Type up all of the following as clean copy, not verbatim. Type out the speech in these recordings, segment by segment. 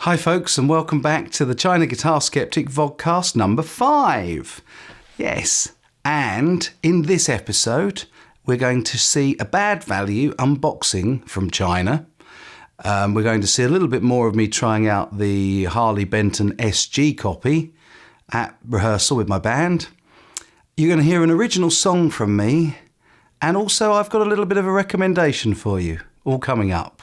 Hi folks, and welcome back to the China Guitar Skeptic Vodcast number 5. Yes, and in this episode we're going to see a bad value unboxing from China. We're going to see a little bit more of me trying out the Harley Benton SG copy at rehearsal with my band. You're going to hear an original song from me, and also I've got a little bit of a recommendation for you, all coming up.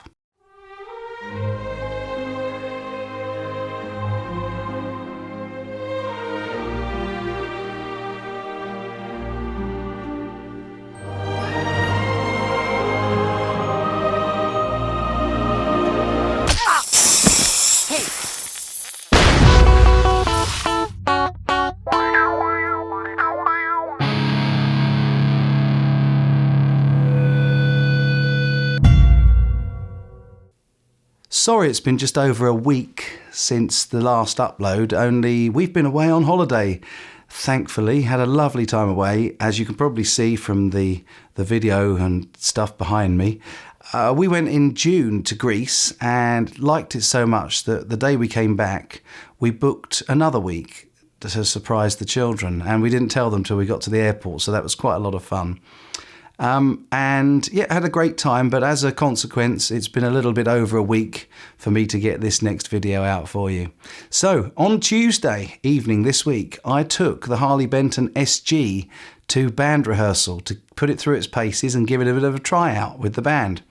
Sorry it's been just over a week since the last upload, only we've been away on holiday. Thankfully, had a lovely time away, as you can probably see from the video and stuff behind me. We went in June to Greece and liked it so much that the day we came back, we booked another week to surprise the children, and we didn't tell them till we got to the airport, so that was quite a lot of fun. And yeah, had a great time, but as a consequence, it's been a little bit over a week for me to get this next video out for you. So on Tuesday evening this week, I took the Harley Benton SG to band rehearsal to put it through its paces and give it a bit of a tryout with the band.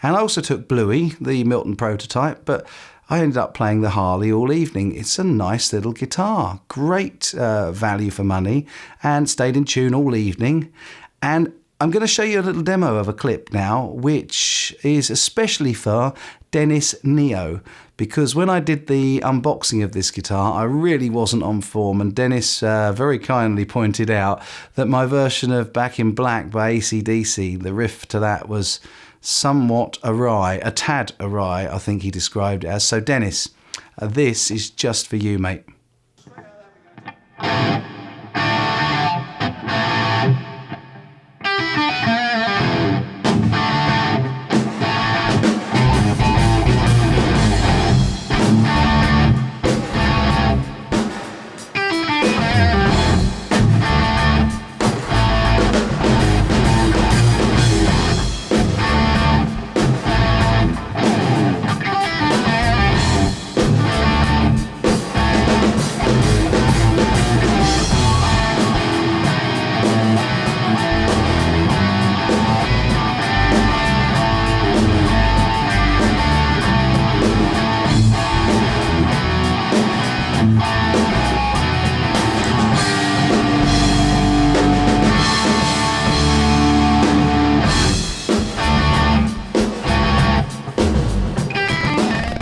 And I also took Bluey, the MILTON prototype, but I ended up playing the Harley all evening. It's a nice little guitar, great value for money, and stayed in tune all evening. And I'm going to show you a little demo of a clip now, which is especially for Dennis Neo, because when I did the unboxing of this guitar, I really wasn't on form, and Dennis very kindly pointed out that my version of Back in Black by AC/DC, the riff to that was somewhat awry, a tad awry, I think he described it as. So Dennis, this is just for you, mate.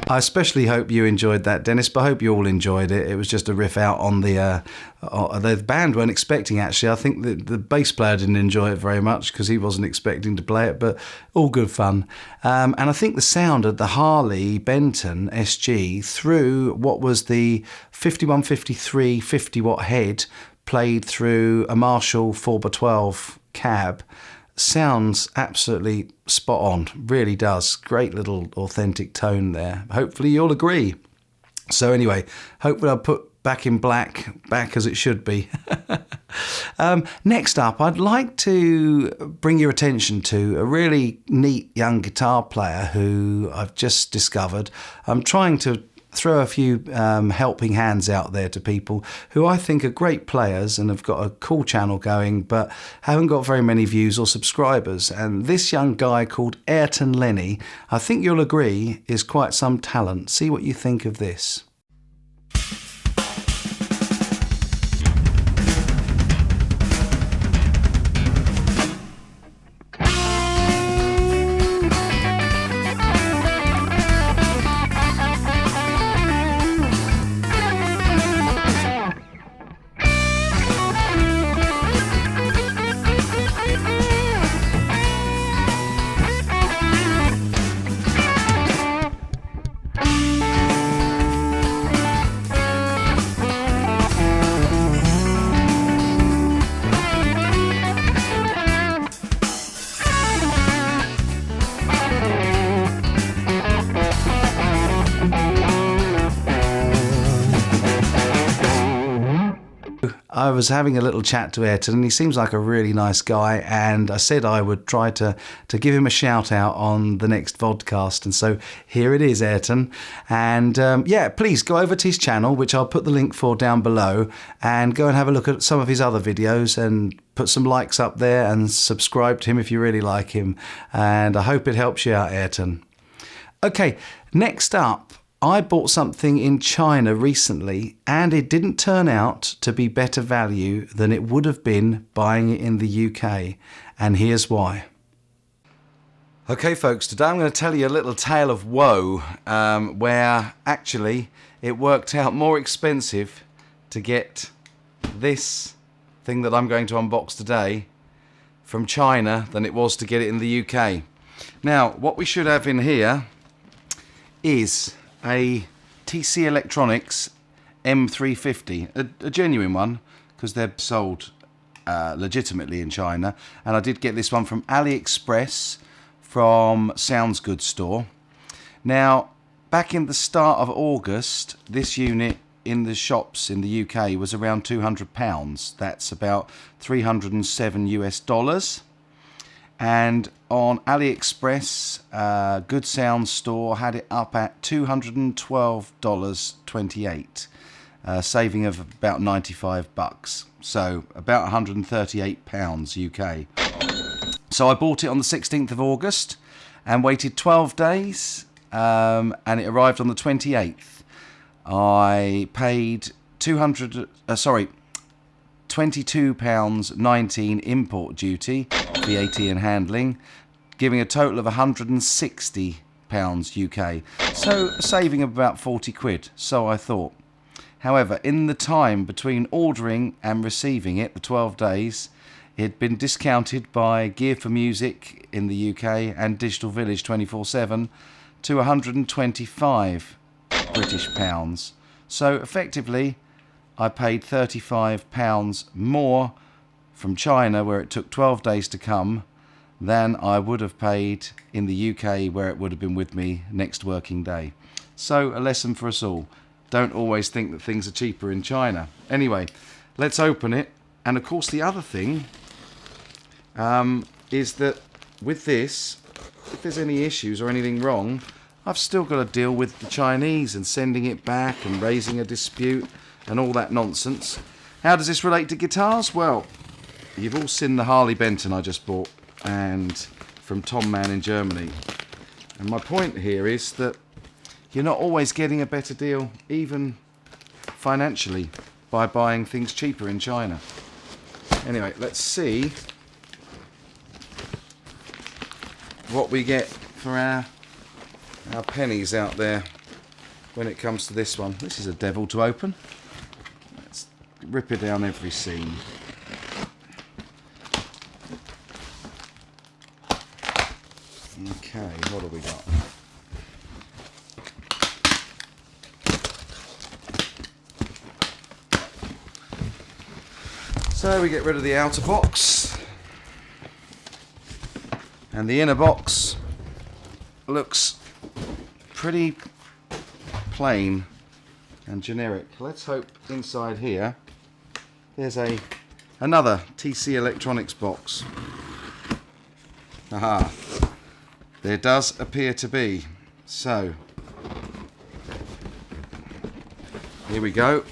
I especially hope you enjoyed that, Dennis, but I hope you all enjoyed it. It was just a riff out on the band weren't expecting, actually. I think the bass player didn't enjoy it very much because he wasn't expecting to play it, but all good fun. And I think the sound of the Harley Benton SG through what was the 5153 50-watt head played through a Marshall 4x12 cab sounds absolutely spot on, really does. Great little authentic tone there. Hopefully you'll agree. So anyway, hopefully I'll put Back in Black back as it should be. Next up, I'd like to bring your attention to a really neat young guitar player who I've just discovered. I'm trying to throw a few helping hands out there to people who I think are great players and have got a cool channel going, but haven't got very many views or subscribers. And this young guy called Ayrton Lenny, I think you'll agree, is quite some talent. See what you think of this. I was having a little chat to Ayrton, and he seems like a really nice guy, and I said I would try to give him a shout out on the next Vodcast, and so here it is, Ayrton. And yeah, please go over to his channel, which I'll put the link for down below, and go and have a look at some of his other videos and put some likes up there and subscribe to him if you really like him. And I hope it helps you out, Ayrton. Okay, next up, I bought something in China recently, and it didn't turn out to be better value than it would have been buying it in the UK, and here's why. Okay folks, today I'm going to tell you a little tale of woe, where actually it worked out more expensive to get this thing that I'm going to unbox today from China than it was to get it in the UK. Now, what we should have in here is a TC Electronics M350, a genuine one, because they're sold legitimately in China. And I did get this one from AliExpress from Sounds Good store. Now, back in the start of August, this unit in the shops in the UK was around £200. That's about $307 US. And on AliExpress, Good Sound store had it up at $212.28, saving of about 95 bucks. So about £138 UK. So I bought it on the 16th of August and waited 12 days, and it arrived on the 28th. I paid £22.19 import duty, VAT and handling, giving a total of £160 UK. So a saving of about 40 quid, so I thought. However, in the time between ordering and receiving it, the 12 days, it had been discounted by Gear for Music in the UK and Digital Village 24/7 to 125 British pounds. So effectively, I paid £35 more from China, where it took 12 days to come, than I would have paid in the UK, where it would have been with me next working day. So a lesson for us all. Don't always think that things are cheaper in China. Anyway, let's open it. And of course the other thing is that with this, if there's any issues or anything wrong, I've still got to deal with the Chinese and sending it back and raising a dispute and all that nonsense. How does this relate to guitars? Well, you've all seen the Harley Benton I just bought, and from Tom Man in Germany. And my point here is that you're not always getting a better deal, even financially, by buying things cheaper in China. Anyway, let's see what we get for our pennies out there when it comes to this one. This is a devil to open. Let's rip it down every seam. Okay, what have we got? So we get rid of the outer box, and the inner box looks pretty plain and generic. Let's hope inside here there's another TC Electronics box. Aha, there does appear to be. So here we go.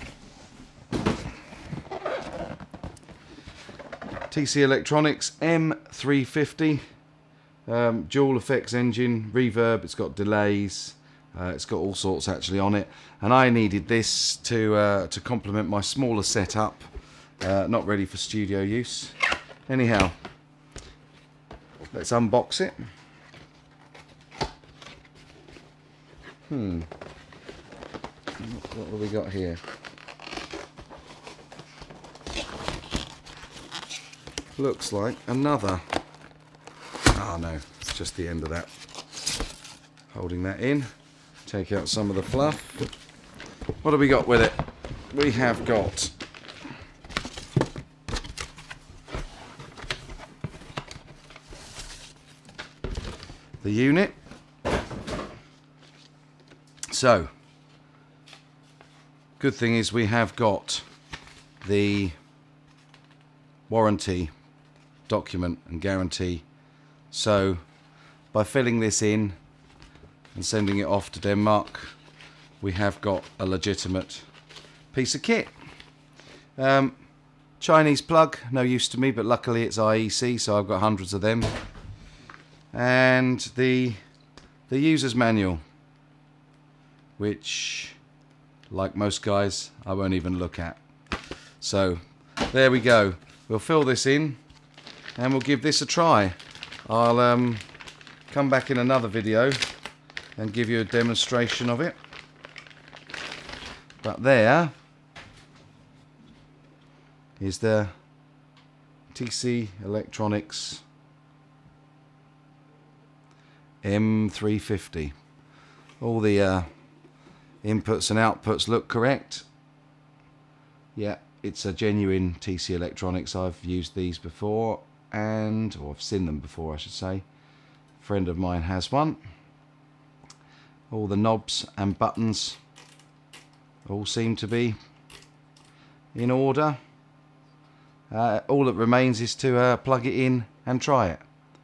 TC Electronics M350, dual effects engine, reverb, it's got delays, it's got all sorts actually on it, and I needed this to complement my smaller setup, not ready for studio use. Anyhow, let's unbox it. What have we got here? Looks like another. Oh no, it's just the end of that. Holding that in. Take out some of the fluff. What have we got with it? We have got the unit. So, good thing is we have got the warranty document and guarantee. So by filling this in and sending it off to Denmark, we have got a legitimate piece of kit. Chinese plug, no use to me, but luckily it's IEC, so I've got hundreds of them. And the user's manual, which, like most guys, I won't even look at. So there we go. We'll fill this in and we'll give this a try. I'll come back in another video and give you a demonstration of it. But there is the TC Electronics M350. All the inputs and outputs look correct. Yeah, it's a genuine TC Electronics. I've used these before, or I've seen them before, I should say. A friend of mine has one. All the knobs and buttons all seem to be in order. All that remains is to plug it in and try it,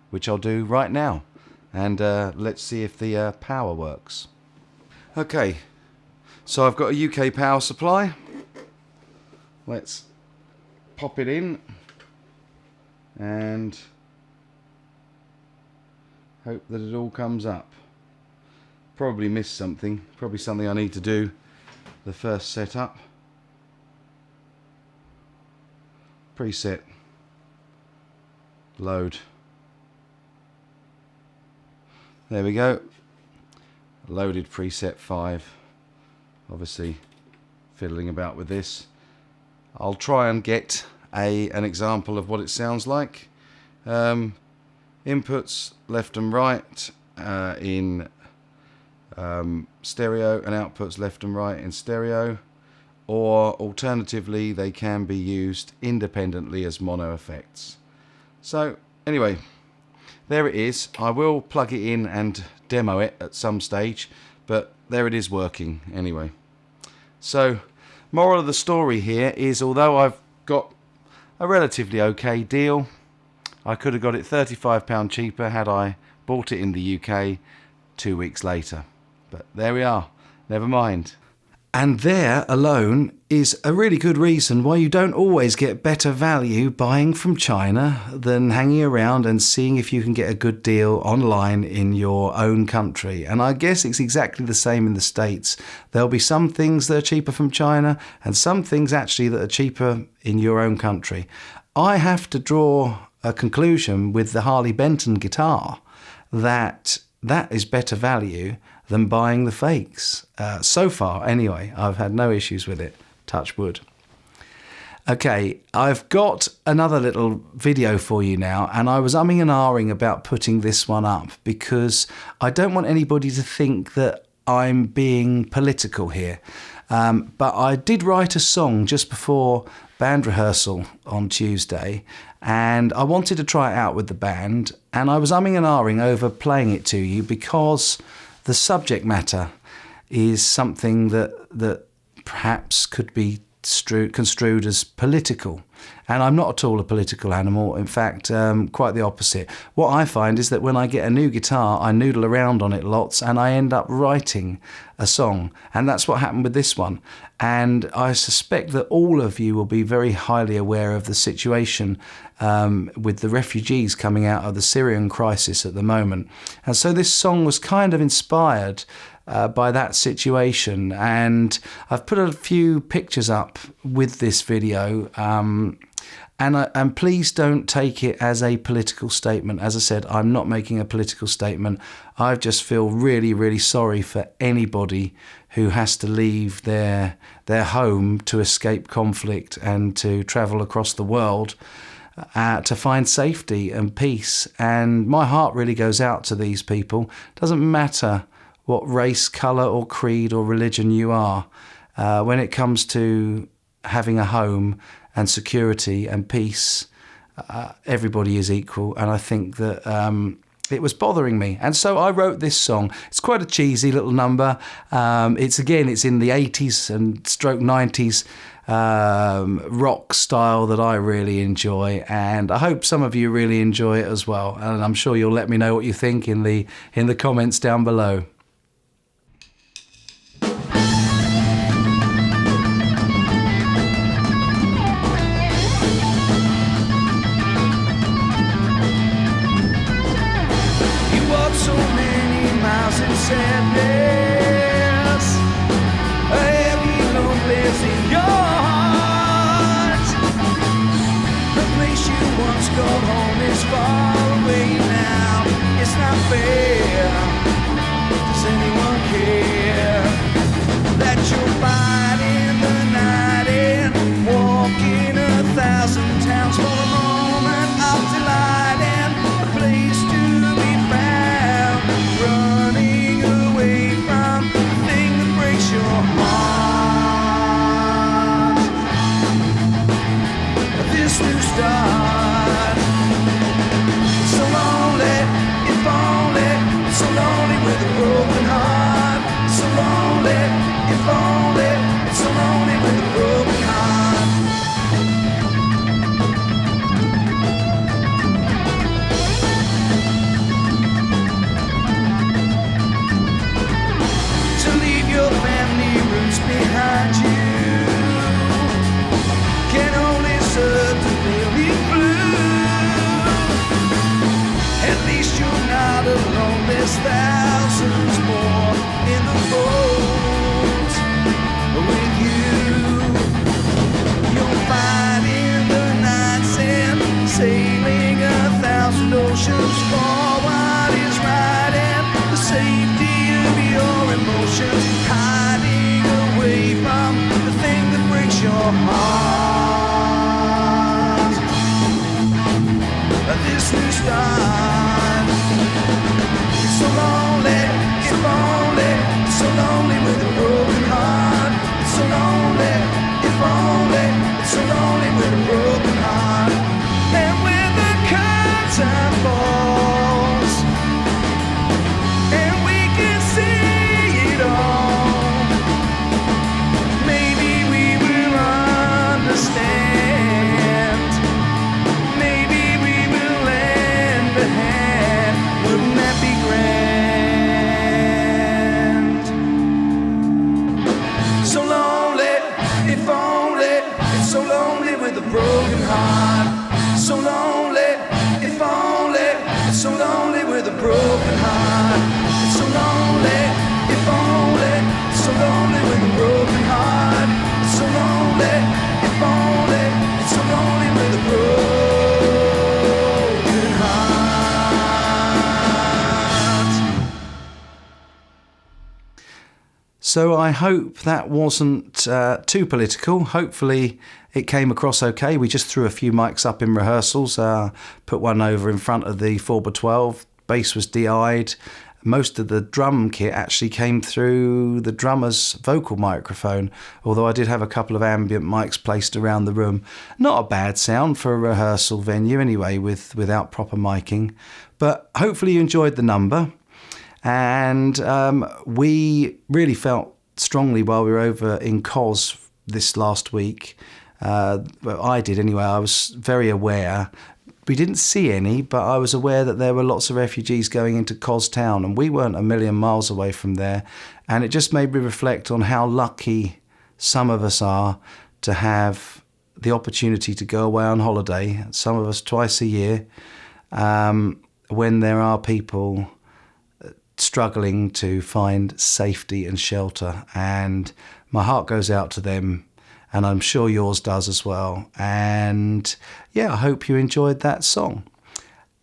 which I'll do right now. And let's see if the power works. Okay, so I've got a UK power supply. Let's pop it in and hope that it all comes up. Probably missed something, probably something I need to do the first setup. Preset, load. There we go. Loaded preset 5. Obviously fiddling about with this. I'll try and get an example of what it sounds like. Inputs left and right in stereo, and outputs left and right in stereo. Or alternatively, they can be used independently as mono effects. So anyway, there it is. I will plug it in and demo it at some stage, but there it is working anyway. So moral of the story here is, although I've got a relatively okay deal, I could have got it £35 cheaper had I bought it in the UK 2 weeks later. But there we are, never mind. And there alone is a really good reason why you don't always get better value buying from China than hanging around and seeing if you can get a good deal online in your own country. And I guess it's exactly the same in the States. There'll be some things that are cheaper from China and some things actually that are cheaper in your own country. I have to draw a conclusion with the Harley Benton guitar that is better value than buying the fakes. So far, anyway, I've had no issues with it. Touch wood. Okay, I've got another little video for you now, and I was umming and ahhing about putting this one up because I don't want anybody to think that I'm being political here. But I did write a song just before band rehearsal on Tuesday, and I wanted to try it out with the band, and I was umming and ahhing over playing it to you because the subject matter is something that perhaps could be construed as political. And I'm not at all a political animal. In fact, quite the opposite. What I find is that when I get a new guitar, I noodle around on it lots and I end up writing a song. And that's what happened with this one. And I suspect that all of you will be very highly aware of the situation with the refugees coming out of the Syrian crisis at the moment. And so this song was kind of inspired by that situation, and I've put a few pictures up with this video, and please don't take it as a political statement. As I said, I'm not making a political statement. I just feel really, really sorry for anybody who has to leave their home to escape conflict and to travel across the world to find safety and peace. And my heart really goes out to these people. Doesn't matter what race, colour or creed or religion you are. When it comes to having a home and security and peace, everybody is equal. And I think that it was bothering me. And so I wrote this song. It's quite a cheesy little number. It's in the 80s and stroke 90s rock style that I really enjoy. And I hope some of you really enjoy it as well. And I'm sure you'll let me know what you think in the comments down below. Sadness, a heavy loneliness in your heart. The place you once called home is far away now. It's not fair. Does anyone care that you're fighting the night and walking 1,000 towns for a moment of delight and a place to be found? Running away from the thing that breaks your heart. This new start. It's so lonely, if only. It's so lonely with a broken heart. It's so lonely, if only. It's so lonely with a broken heart. To leave your family roots behind you can only serve to fill you blue. At least you're not alone. There's thousands more in the boat with you. You're fighting the nights and sailing 1,000 oceans for what is right and the safety of your emotions, hiding away from the thing that breaks your heart. This new start. It's so lonely, if only. It's so lonely with a broken heart. It's so lonely, if only. It's so lonely with a broken heart. And when the curtain falls and we can see it all, maybe we will understand. Maybe we will lend a hand. Wouldn't that be grand? So lonely, if only. It's so lonely with a broken heart. So lonely, if only. It's so lonely with a broken heart. It's so lonely, if only. It's so lonely with a broken heart. It's so lonely, if only. It's so lonely with a broken heart. So I hope that wasn't too political. Hopefully it came across okay. We just threw a few mics up in rehearsals, put one over in front of the 4x12. Bass was DI'd. Most of the drum kit actually came through the drummer's vocal microphone, although I did have a couple of ambient mics placed around the room. Not a bad sound for a rehearsal venue anyway, without proper miking. But hopefully you enjoyed the number. And we really felt strongly while we were over in Cos this last week. Well, I did anyway. I was very aware. We didn't see any, but I was aware that there were lots of refugees going into Cos town, and we weren't a million miles away from there. And it just made me reflect on how lucky some of us are to have the opportunity to go away on holiday, some of us twice a year, when there are people struggling to find safety and shelter. And my heart goes out to them, and I'm sure yours does as well. And yeah, I hope you enjoyed that song.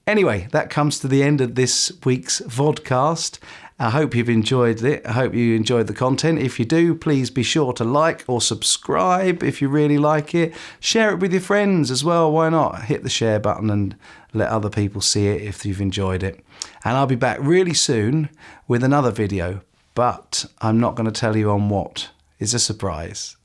Anyway, that comes to the end of this week's Vodcast. I hope you've enjoyed it. I hope you enjoyed the content. If you do, please be sure to like or subscribe if you really like it. Share it with your friends as well. Why not? Hit the share button and let other people see it if you've enjoyed it. And I'll be back really soon with another video, but I'm not going to tell you on what. It's a surprise.